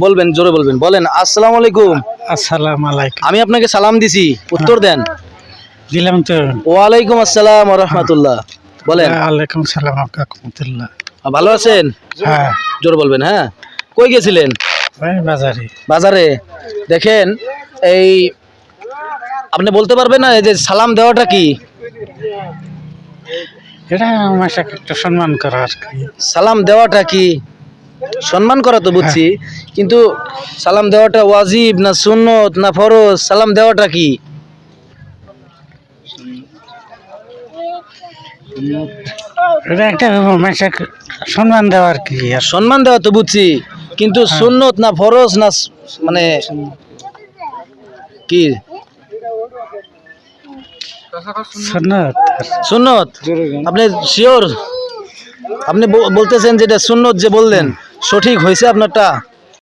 বলবেন, জোরে বলবেন। বলেন আসসালামু আলাইকুম। আসসালামু আলাইকুম। আমি আপনাকে সালাম দিছি, উত্তর দেন। দিলাম তো। ওয়ালাইকুম আসসালাম ওয়া রাহমাতুল্লাহ। বলেন। ওয়ালাইকুম সালাম রাহমাতুল্লাহ। ভালো আছেন? হ্যাঁ, জোরে বলবেন। হ্যাঁ, কই গেছিলেন? ওই বাজারে। বাজারে। দেখেন, এই আপনি বলতে পারবেন না এই যে সালাম দেওয়াটা কি? এটা আমাকে একটু সম্মান করা আর কি। সালাম দেওয়াটা কি? সম্মান করা তো বুঝছি, কিন্তু সালাম দেওয়াটা ওয়াজিব না সুন্নত না ফরজ? সালাম দেওয়াটা কি? এটা একটা মানুষকে সম্মান দেওয়া আর কি। আর সম্মান দেওয়া তো বুঝছি, কিন্তু সুন্নত না ফরজ না মানে কি? সুন্নত। সুন্নত। আপনি শিওর? আপনি বলতেছেন যেটা সুন্নত যে বললেন, সঠিক হয়েছে আপনারটা?